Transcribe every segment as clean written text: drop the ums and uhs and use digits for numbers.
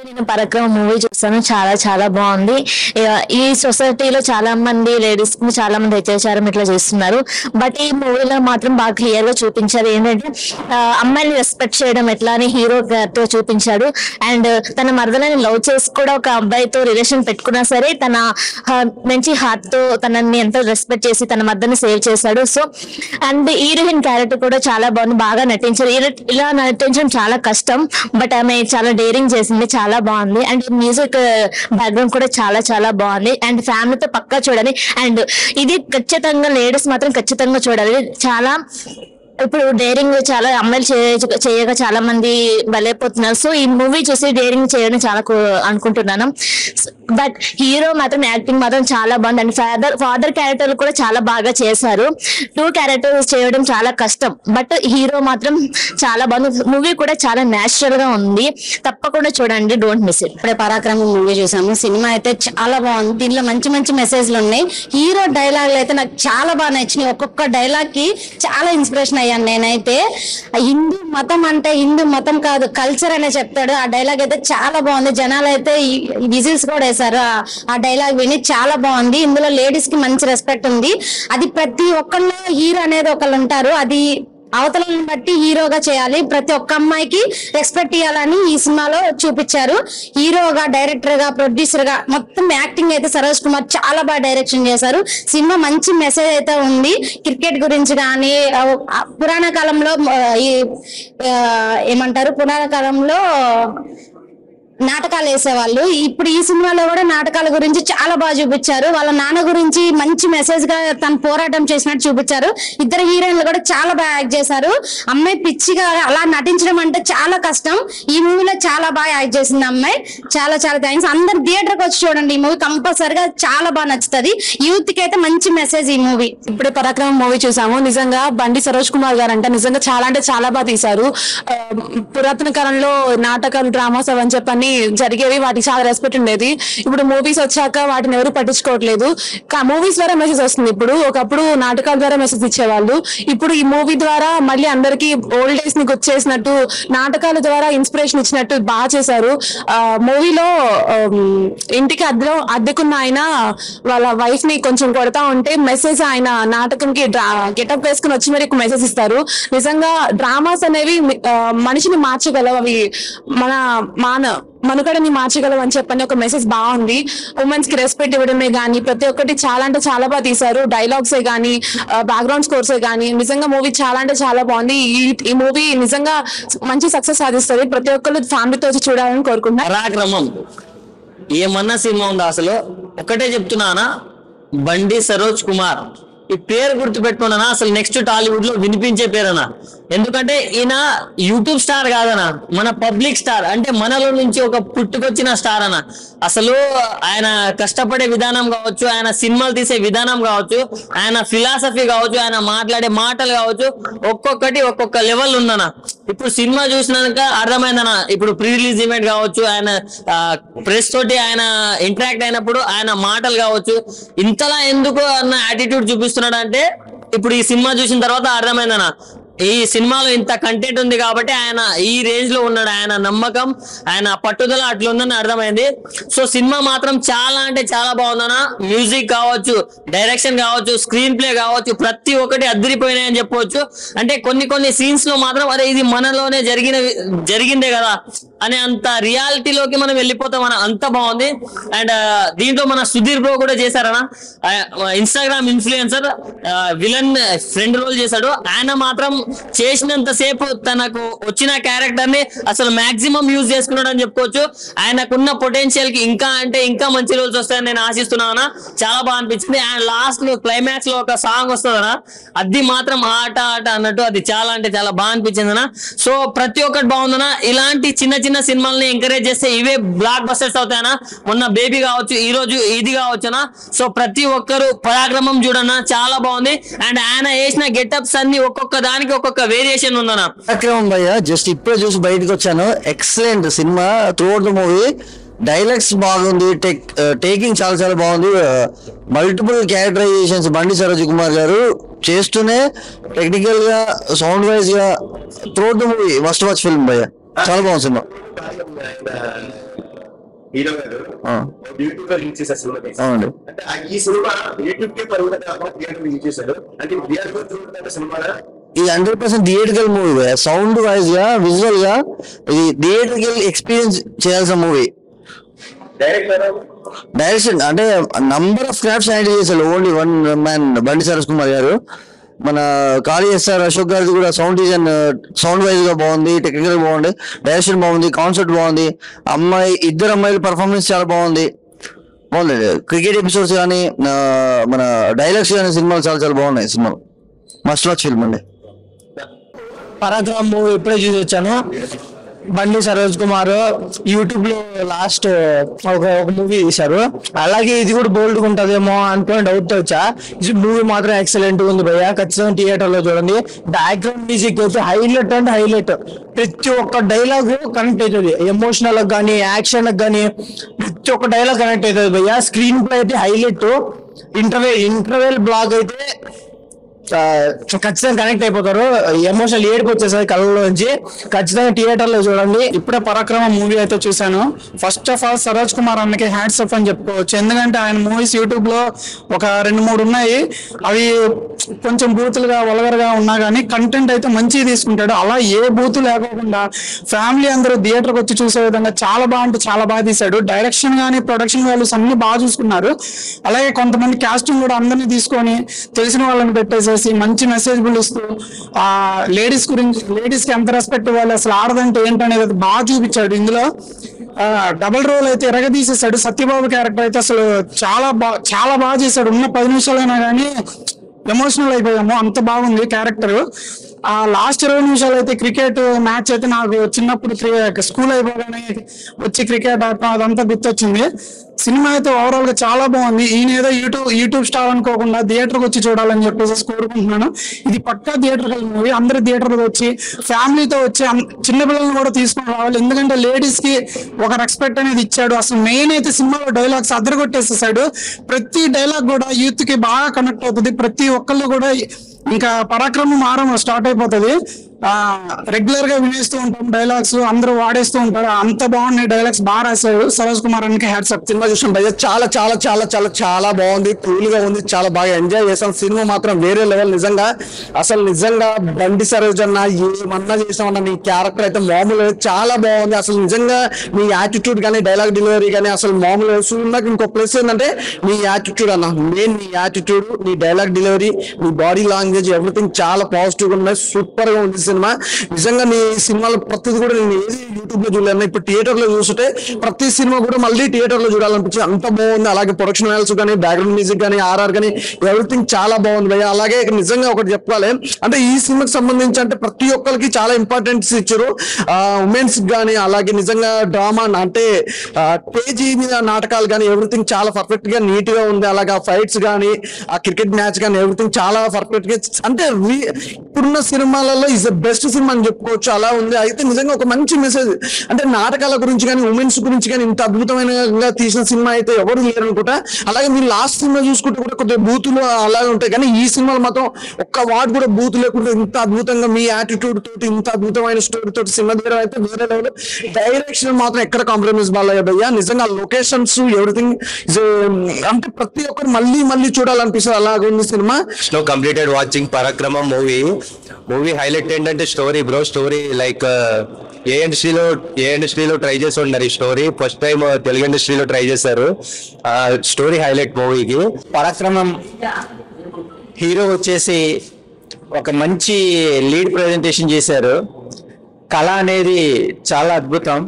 నేను పరాక్రమ మూవీ చూసాను. చాలా చాలా బాగుంది. ఈ సొసైటీలో చాలా మంది లేడీస్ చాలా మంది అత్యాచారం ఇట్లా చేస్తున్నారు. బట్ ఈ మూవీలో మాత్రం బాగా క్లియర్ గా చూపించారు. ఏంటంటే అమ్మాయిని రెస్పెక్ట్ చేయడం ఎట్లా అని హీరో తో చూపించాడు. అండ్ తన మరదలని లవ్ చేసి కూడా ఒక అబ్బాయితో రిలేషన్ పెట్టుకున్నా సరే తన మంచి హార్ట్ తో తనని ఎంతో రెస్పెక్ట్ చేసి తన మరదని సేవ్ చేశాడు. సో అండ్ హీరోయిన్ క్యారెక్టర్ కూడా చాలా బాగుంది. బాగా నటించారు. ఇలా నటించడం చాలా కష్టం. బట్ ఆమె చాలా డేరింగ్ చేసింది. చాలా బాగుంది. అండ్ మ్యూజిక్ బ్యాక్గ్రౌండ్ కూడా చాలా చాలా బాగుంది. అండ్ ఫ్యామిలీతో పక్కా చూడాలి. అండ్ ఇది ఖచ్చితంగా లేడీస్ మాత్రం ఖచ్చితంగా చూడాలి. చాలా ఇప్పుడు డేరింగ్ చాలా అమ్మాయిలు చేయగా చాలా మంది బలైపోతున్నారు. సో ఈ మూవీ చూసి డేరింగ్ చేయడం చాలా అనుకుంటున్నాను. బట్ హీరో మాత్రం యాక్టింగ్ మాత్రం చాలా బాగుంది. అండ్ ఫాదర్ క్యారెక్టర్ కూడా చాలా బాగా చేశారు. 2 క్యారెక్టర్స్ చేయడం చాలా కష్టం. బట్ హీరో మాత్రం చాలా బాగుంది. మూవీ కూడా చాలా న్యాచురల్ గా ఉంది. తప్పకుండా చూడండి. Don't miss it. ఇప్పుడే పరాక్రమం మూవీ చూసాము. సినిమా అయితే చాలా బాగుంది. దీనిలో మంచి మంచి మెసేజ్లు ఉన్నాయి. హీరో డైలాగులు అయితే నాకు చాలా బాగా నచ్చినాయి. ఒక్కొక్క డైలాగ్ కి చాలా ఇన్స్పిరేషన్ అయ్యాను నేనైతే. హిందూ మతం అంటే హిందూ మతం కాదు కల్చర్ అనే చెప్తాడు. ఆ డైలాగ్ అయితే చాలా బాగుంది. జనాలు అయితే విజిల్స్ కూడా వేశారు ఆ డైలాగ్ విని. చాలా బాగుంది. ఇందులో లేడీస్ కి మంచి రెస్పెక్ట్ ఉంది. అది ప్రతి ఒక్కళ్ళు హీరో అనేది ఒకళ్ళు ఉంటారు. అది అవతలను బట్టి హీరోగా చేయాలి. ప్రతి ఒక్క అమ్మాయికి రెస్పెక్ట్ ఇవ్వాలని ఈ సినిమాలో చూపించారు. హీరోగా, డైరెక్టర్ గా, ప్రొడ్యూసర్ గా మొత్తం యాక్టింగ్ అయితే సరోజ్ కుమార్ చాలా బాగా డైరెక్షన్ చేశారు. సినిమా మంచి మెసేజ్ అయితే ఉంది. క్రికెట్ గురించి కానీ పురాణ కాలంలో ఏమంటారు పురాణ కాలంలో నాటకాలు వేసేవాళ్ళు. ఇప్పుడు ఈ సినిమాలో కూడా నాటకాల గురించి చాలా బాగా చూపించారు. వాళ్ళ నాన్న గురించి మంచి మెసేజ్ గా తను పోరాటం చేసినట్టు చూపించారు. ఇద్దరు హీరోయిన్లు కూడా చాలా బాగా యాక్ట్ చేశారు. అమ్మాయి పిచ్చిగా అలా నటించడం అంటే చాలా కష్టం. ఈ మూవీలో చాలా బాగా యాక్ట్ చేసింది అమ్మాయి. చాలా చాలా థ్యాంక్స్. అందరు థియేటర్ కి వచ్చి చూడండి. ఈ మూవీ కంపల్సరిగా చాలా బాగా నచ్చుతుంది. యూత్ కి అయితే మంచి మెసేజ్ ఈ మూవీ. ఇప్పుడే పరాక్రమం మూవీ చూసాము. నిజంగా బండి సరోజ్ కుమార్ గారు నిజంగా అంటే చాలా బాగా తీశారు. పురాతన కాలంలో నాటకాలు, డ్రామాస్ అవని చెప్పని జరిగేవి. వాటికి చాలా రెస్పెక్ట్ ఉండేది. ఇప్పుడు మూవీస్ వచ్చాక వాటిని ఎవరు పట్టించుకోవట్లేదు. మూవీస్ ద్వారా మెసేజ్ వస్తుంది. ఇప్పుడు ఒకప్పుడు నాటకాల ద్వారా మెసేజ్ ఇచ్చేవాళ్ళు. ఇప్పుడు ఈ మూవీ ద్వారా మళ్ళీ అందరికి ఓల్డ్ డేస్ ని గుర్చేసినట్టు, నాటకాల ద్వారా ఇన్స్పిరేషన్ ఇచ్చినట్టు బాగా చేశారు. మూవీలో ఇంటికి అద్దెకున్న ఆయన వాళ్ళ వైఫ్ ని కొంచెం కొడతా ఉంటే మెసేజ్ ఆయన నాటకంకి గెటప్ వేసుకుని వచ్చి మరి మెసేజ్ ఇస్తారు. నిజంగా డ్రామాస్ అనేవి మనిషిని మార్చగలవు. అవి మనుగడని మార్చగలవు అని చెప్పని ఒక మెసేజ్ బాగుంది. ఉమెన్స్ కి రెస్పెక్ట్ ఇవ్వడమే గానీ ప్రతి ఒక్కటి చాలా అంటే చాలా బాగా తీశారు. డైలాగ్సే గానీ బ్యాక్గ్రౌండ్ స్కోర్సే గానీ నిజంగా మూవీ చాలా అంటే చాలా బాగుంది. ఈ మూవీ నిజంగా మంచి సక్సెస్ సాధిస్తుంది. ప్రతి ఒక్కరు ఫ్యామిలీతో వచ్చి చూడాలని కోరుకుంటున్నా. పరాక్రమం ఏమన్నా సినిమా ఉందా అసలు? ఒకటే చెప్తున్నానా, బండి సరోజ్ కుమార్ ఈ పేరు గుర్తు పెట్టుకున్నానా అసలు నెక్స్ట్ టాలీవుడ్ లో వినిపించే పేరనా. ఎందుకంటే ఈయన యూట్యూబ్ స్టార్ కాదనా, మన పబ్లిక్ స్టార్. అంటే మనలో నుంచి ఒక పుట్టుకొచ్చిన స్టార్ అన్న. అసలు ఆయన కష్టపడే విధానం కావచ్చు, ఆయన సినిమాలు తీసే విధానం కావచ్చు, ఆయన ఫిలాసఫీ కావచ్చు, ఆయన మాట్లాడే మాటలు కావచ్చు, ఒక్కొక్కటి ఒక్కొక్క లెవెల్ ఉందన్న. ఇప్పుడు సినిమా చూసినాక అర్థమైందన్న. ఇప్పుడు ప్రీ రిలీజ్ ఈవెంట్ కావచ్చు, ఆయన ప్రెస్ తోటి ఆయన ఇంటరాక్ట్ అయినప్పుడు ఆయన మాటలు కావచ్చు, ఇంతలా ఎందుకు అన్న యాటిట్యూడ్ చూపిస్తున్నాడు అంటే ఇప్పుడు ఈ సినిమా చూసిన తర్వాత అర్థమైందన్న. ఈ సినిమాలో ఇంత కంటెంట్ ఉంది కాబట్టి ఆయన ఈ రేంజ్ లో ఉన్నాడు. ఆయన నమ్మకం, ఆయన పట్టుదల అట్లుందని అర్థమైంది. సో సినిమా మాత్రం చాలా అంటే చాలా బాగుందన్న. మ్యూజిక్ కావచ్చు, డైరెక్షన్ కావచ్చు, స్క్రీన్ ప్లే కావచ్చు, ప్రతి ఒక్కటి అదిరిపోయినాయని చెప్పవచ్చు. అంటే కొన్ని సీన్స్ లో మాత్రం అరే ఇది మనలోనే జరిగిందే కదా అనే అంత రియాలిటీలోకి మనం వెళ్ళిపోతాం అన్న. అంత బాగుంది. అండ్ దీంట్లో మన సుధీర్ బ్రో కూడా చేశారన్న. Instagram influencer villain friend role చేశాడు. ఆయన మాత్రం చేసినంత సేపు తనకు వచ్చిన క్యారెక్టర్ ని అసలు మాక్సిమం యూజ్ చేసుకున్నాడు అని చెప్పుకోవచ్చు. ఆయనకున్న పొటెన్షియల్ కి ఇంకా అంటే ఇంకా మంచి రోల్స్ వస్తాయని నేను ఆశిస్తున్నాను. చాలా బాగా అనిపించింది. అండ్ లాస్ట్ లో క్లైమాక్స్ లో ఒక సాంగ్ వస్తుందనా, అది మాత్రం ఆట ఆట అన్నట్టు అది చాలా అంటే చాలా బాగా అనిపించింది అన్న. సో ప్రతి ఒక్కటి బాగుందనా. ఇలాంటి చిన్న చిన్న సినిమాలని ఎంకరేజ్ చేస్తే ఇవే బ్లాక్ బస్టర్స్ అవుతాయనా. మొన్న బేబీ కావచ్చు, ఈ రోజు ఇది కావచ్చునా. సో ప్రతి ఒక్కరు పరాక్రమం చూడన్నా, చాలా బాగుంది. అండ్ ఆయన వేసిన గెటప్స్ అన్ని ఒక్కొక్క దానికి ఒక్కొక్క వేరియేషన్ ఉందన్న. పరాక్రమం భయ్య జస్ట్ ఇప్పుడే చూసి బయటకు వచ్చాను. Excellent cinema throughout the movie. Dialogues బాగుంది, టేకింగ్ చాలా చాలా బాగుంది. మల్టిపుల్ క్యారెక్టరైజేషన్స్ బండి సరోజ్ కుమార్ గారు చేస్తూనే టెక్నికల్ గా, సౌండ్ వైజ్ గా throughout the movie must watch film భయ్య. చాలా బాగుంది సినిమా. హీరో గారు యూట్యూబ్ లో రిలీజ్ చేశారు సినిమా. అవునండి. అంటే ఈ సినిమా యూట్యూబ్ కి పరిమితం థియేటర్ రిలీజ్ చేశారు. అంటే థియేటర్ సినిమా ఇది 100% థియేటర్కల్ మూవీ. సౌండ్ వైజ్ గా, విజువల్ గా ఇది థియేటర్కల్ ఎక్స్పీరియన్స్ చేయాల్సిన మూవీ. డైరెక్షన్ అంటే నంబర్ ఆఫ్ క్రాఫ్ట్స్ హ్యాండిల్ చేశారు. ఓన్లీ వన్ మ్యాన్ బండి సరోజ్ కుమార్ గారు. మన ఖాళీ ఎస్ఆర్ అశోక్ గారిది కూడా సౌండ్ డిజైన్, సౌండ్ వైజ్ గా బాగుంది, టెక్నికల్ బాగుంది, డైరెక్షన్ బాగుంది, కాన్సెప్ట్ బాగుంది, ఇద్దరు అమ్మాయిల పర్ఫార్మెన్స్ చాలా బాగుంది. క్రికెట్ ఎపిసోడ్స్ కానీ మన డైలాగ్స్ కానీ సినిమాలు చాలా చాలా బాగున్నాయి. సినిమాలు మస్ట్ వాచ్ ఫిల్మ్ అండి. పరాక్రమం మూవీ ఇప్పుడే చూసి వచ్చాను. బండి సరోజ్ కుమార్ యూట్యూబ్ లో లాస్ట్ ఒక మూవీ తీశారు. అలాగే ఇది కూడా బోల్డ్ గా ఉంటదేమో అనుకుని డౌట్ తో వచ్చా. మూవీ మాత్రం ఎక్సలెంట్ ఉంది భయ్య, ఖచ్చితంగా థియేటర్ లో చూడండి. బ్యాక్గ్రౌండ్ మ్యూజిక్ అయితే హైలైట్ అంటే హైలైట్. ప్రతి ఒక్క డైలాగ్ కనెక్ట్ అవుతుంది, ఎమోషనల్ కానీ యాక్షన్ కానీ ప్రతి ఒక్క డైలాగ్ కనెక్ట్ అవుతుంది భయ్య. స్క్రీన్ ప్లే అయితే హైలైట్. ఇంటర్వెల్ బ్లాగ్ అయితే ఖచ్చితంగా కనెక్ట్ అయిపోతారు. ఎమోషనల్ ఏడుపు వచ్చేసరికి కళ్ళలోంచి. ఖచ్చితంగా థియేటర్ లో చూడండి. ఇప్పుడే పరాక్రమం మూవీ అయితే చూశాను. First of all Saroj Kumar అన్నకి హ్యాట్స్ ఆఫ్ అని చెప్పుకోవచ్చు. ఎందుకంటే ఆయన మూవీస్ యూట్యూబ్ లో ఒక 2-3 ఉన్నాయి. అవి కొంచెం బూతులుగా వల్గర్గా ఉన్నా కానీ కంటెంట్ అయితే మంచిగా తీసుకుంటాడు. అలా ఏ బూతు లేకోకుండా ఫ్యామిలీ అందరూ థియేటర్కి వచ్చి చూసే విధంగా చాలా బాగా తీశాడు. డైరెక్షన్ కానీ ప్రొడక్షన్ వాల్యూస్ అన్ని బాగా చూసుకున్నారు. అలాగే కొంతమంది కాస్టింగ్ కూడా అందరినీ తీసుకొని తెలిసిన వాళ్ళని పెట్టేసేసి మంచి మెసేజ్ ఇస్తూ ఆ లేడీస్ కి ఎంత రెస్పెక్ట్ ఇవ్వాలి, అసలు ఆడదంటే ఏంటనేది బాగా చూపించాడు. ఇందులో డబుల్ రోల్ అయితే ఎరగదీసేసాడు. సత్యబాబు క్యారెక్టర్ అయితే అసలు చాలా బాగా చేశాడు. ఉన్న 10 నిమిషాలైనా కానీ ఎమోషనల్ అయిపోయాము, అంత బాగుంది క్యారెక్టర్. ఆ లాస్ట్ 20 నిమిషాలు అయితే క్రికెట్ మ్యాచ్ అయితే నాకు చిన్నప్పుడు స్కూల్ అయిపోగానే వచ్చి క్రికెట్ ఆడటం అదంతా గుర్తొచ్చింది. సినిమా అయితే ఓవరాల్ గా చాలా బాగుంది. ఈయన ఏదో యూట్యూబ్ స్టార్ అనుకోకుండా థియేటర్కి వచ్చి చూడాలని చెప్పేసి కోరుకుంటున్నాను. ఇది పక్కా థియేటర్ మూవీ. అందరూ థియేటర్కి వచ్చి ఫ్యామిలీతో వచ్చి చిన్నపిల్లలను కూడా తీసుకొని రావాలి. ఎందుకంటే లేడీస్ కి ఒక రెస్పెక్ట్ అనేది ఇచ్చాడు. అసలు మెయిన్ అయితే సినిమాలో డైలాగ్స్ అద్దరగొట్టేసేసాడు. ప్రతి డైలాగ్ కూడా యూత్ కి బాగా కనెక్ట్ అవుతుంది. ప్రతి ఒక్కళ్ళు కూడా ఇంకా పరాక్రమం ఆరంభం స్టార్ట్ అయిపోతుంది. రెగ్యులర్ గా వినేస్తూ ఉంటాం డైలాగ్స్, అందరూ వాడేస్తూ ఉంటారు. అంత బాగున్నాయి డైలాగ్స్, బాగా రాశారు సరోజ్ కుమార్ అనికి హ్యాట్స్ ఆఫ్. సినిమా చూసిన భయ్య చాలా చాలా చాలా చాలా చాలా బాగుంది, కూల్ గా ఉంది, చాలా బాగా ఎంజాయ్ చేసాం. సినిమా మాత్రం వేరే లెవెల్. నిజంగా బండి సరోజ్ అన్న ఏమన్నా చేసామన్న నీ క్యారెక్టర్ అయితే మామూలు చాలా బాగుంది. అసలు నిజంగా నీ యాటిట్యూడ్ కానీ డైలాగ్ డెలివరీ కానీ అసలు మామూలు. నాకు ఇంకో ప్లస్ ఏంటంటే నీ యాటిట్యూడ్ అన్న, మెయిన్ నీ యాటిట్యూడ్, నీ డైలాగ్ డెలివరీ, నీ బాడీ లాంగ్వేజ్, ఎవ్రీథింగ్ చాలా పాజిటివ్ గా ఉన్నాయి. సూపర్ గా ఉంది సినిమా. నిజంగా నీ సినిమాలో ప్రతిది కూడా నేను ఏది యూట్యూబ్ లో చూడలేను, ఇప్పుడు థియేటర్ లో చూస్తుంటే ప్రతి సినిమా కూడా మళ్ళీ థియేటర్ లో చూడాలనిపించింది, అంత బాగుంది. అలాగే ప్రొడక్షన్ వాల్యూస్ కానీ బ్యాక్గ్రౌండ్ మ్యూజిక్ కానీ ఆర్ఆర్ కానీ ఎవ్రీథింగ్ చాలా బాగుంది భయ్య. అలాగే నిజంగా ఒకటి చెప్పాలి అంటే ఈ సినిమాకి సంబంధించి అంటే ప్రతి ఒక్కరికి చాలా ఇంపార్టెన్స్ ఇచ్చారు. ఉమెన్స్ కానీ అలాగే నిజంగా డ్రామా అంటే స్టేజీ మీద నాటకాలు కానీ ఎవ్రీథింగ్ చాలా పర్ఫెక్ట్ గా నీట్ గా ఉంది. అలాగే ఫైట్స్ కానీ ఆ క్రికెట్ మ్యాచ్ కానీ ఎవ్రీథింగ్ చాలా పర్ఫెక్ట్ గా అంటే ఇప్పుడున్న సినిమాలలో ఈజ్ ద బెస్ట్ సినిమా అని చెప్పుకోవచ్చు. అలా ఉంది. అయితే నిజంగా ఒక మంచి మెసేజ్ అంటే నాటకాల గురించి కానీ ఉమెన్స్ గురించి కానీ ఇంత అద్భుతమైన తీసిన సినిమా అయితే ఎవరు లేరు అనుకుంటా. అలాగే మీరు లాస్ట్ సినిమా చూసుకుంటే కూడా కొద్దిగా బూతులు అలాగే ఉంటాయి, కానీ ఈ సినిమాలో మాత్రం ఒక్క వార్డ్ కూడా బూతు లేకుండా ఇంత అద్భుతంగా మీ యాటిట్యూడ్ తోటి ఇంత అద్భుతమైన స్టోరీ తోటి సినిమా తీయడం అయితే వేరే లెవెల్. డైరెక్షన్ మాత్రం ఎక్కడ కాంప్రమైజ్ బాలయ్య భయ్య. నిజంగా లొకేషన్స్ ఎవ్రీథింగ్ అంటే ప్రతి ఒక్కరు మళ్ళీ చూడాలనిపిస్తుంది, అలాగే ఉంది సినిమా. కంప్లీటెడ్ వాచింగ్ పరాక్రమం మూవీ హైలైట్ ఏంటంటే స్టోరీ లైక్ ఏ ఇండస్ట్రీలో ట్రై చేసి ఉన్నారు. ఈ స్టోరీ ఫస్ట్ టైం తెలుగు ఇండస్ట్రీలో ట్రై చేశారు. స్టోరీ హైలైట్ మూవీకి. పరాక్రమం హీరో వచ్చేసి ఒక మంచి లీడ్ ప్రెజెంటేషన్ చేశారు. కళ అనేది చాలా అద్భుతం.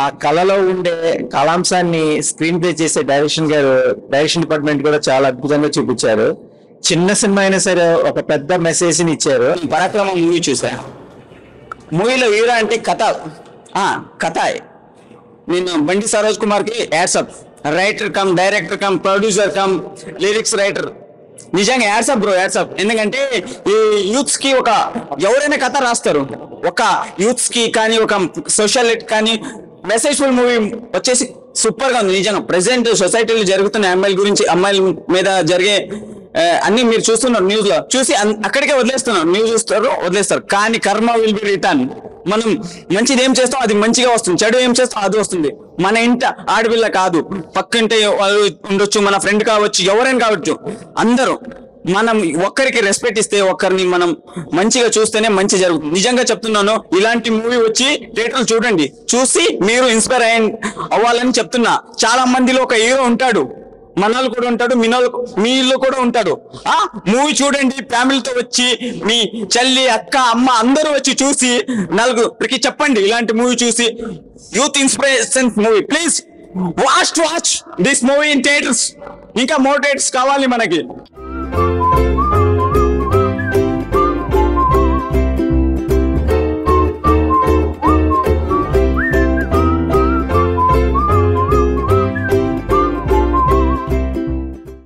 ఆ కళలో ఉండే కళాంశాన్ని స్క్రీన్ ప్లే చేసే డైరెక్షన్ డిపార్ట్మెంట్ కూడా చాలా అద్భుతంగా చూపించారు. చిన్న సినిమా అయినా సరే ఒక పెద్ద మెసేజ్ ని ఇచ్చారు. పరాక్రమం మూవీ చూసా. మూవీలో హీరో అంటే కథ. నేను బండి సరోజ్ కుమార్ కి hats off. Writer cum director cum producer cum lyrics writer. నిజంగా యాడ్సప్ బ్రో, యాడ్సప్. ఎందుకంటే ఈ యూత్స్ కి ఎవరైనా కథ రాస్తారు, ఒక యూత్స్ కి కానీ ఒక సోషల్ కానీ మెసేజ్ఫుల్ మూవీ వచ్చేసి సూపర్ గా ఉంది. నిజంగా ప్రెసెంట్ సొసైటీలో జరుగుతున్న అమ్మాయిల మీద జరిగే అన్ని మీరు చూస్తున్నారు న్యూస్ లో చూసి అక్కడికే వదిలేస్తున్నారు, న్యూస్ చూస్తారు వదిలేస్తారు. కానీ కర్మ విల్ బి రిటర్న్. మనం మంచిది ఏం చేస్తాం అది మంచిగా వస్తుంది, చెడు ఏం చేస్తాం అది వస్తుంది. మన ఇంట ఆడపిల్ల కాదు, పక్కింటే వాళ్ళు ఉండొచ్చు, మన ఫ్రెండ్ కావచ్చు, ఎవరైనా కావచ్చు, అందరూ మనం ఒక్కరికి రెస్పెక్ట్ ఇస్తే, ఒక్కరిని మనం మంచిగా చూస్తేనే మంచి జరుగుతుంది. నిజంగా చెప్తున్నాను, ఇలాంటి మూవీ వచ్చి థియేటర్లు చూడండి, చూసి మీరు ఇన్స్పైర్ అవ్వాలని చెప్తున్నా. చాలా మందిలో ఒక హీరో ఉంటాడు, మనోళ్ళు కూడా ఉంటాడు, మీలో కూడా ఉంటాడు. మూవీ చూడండి, ఫ్యామిలీతో వచ్చి మీ చెల్లి అక్క అమ్మ అందరూ వచ్చి చూసి నలుగురికి చెప్పండి ఇలాంటి మూవీ చూసి. Youth inspiration movie, please watch this movie in theatres. ఇంకా మోర్ థియేటర్స్ కావాలి మనకి.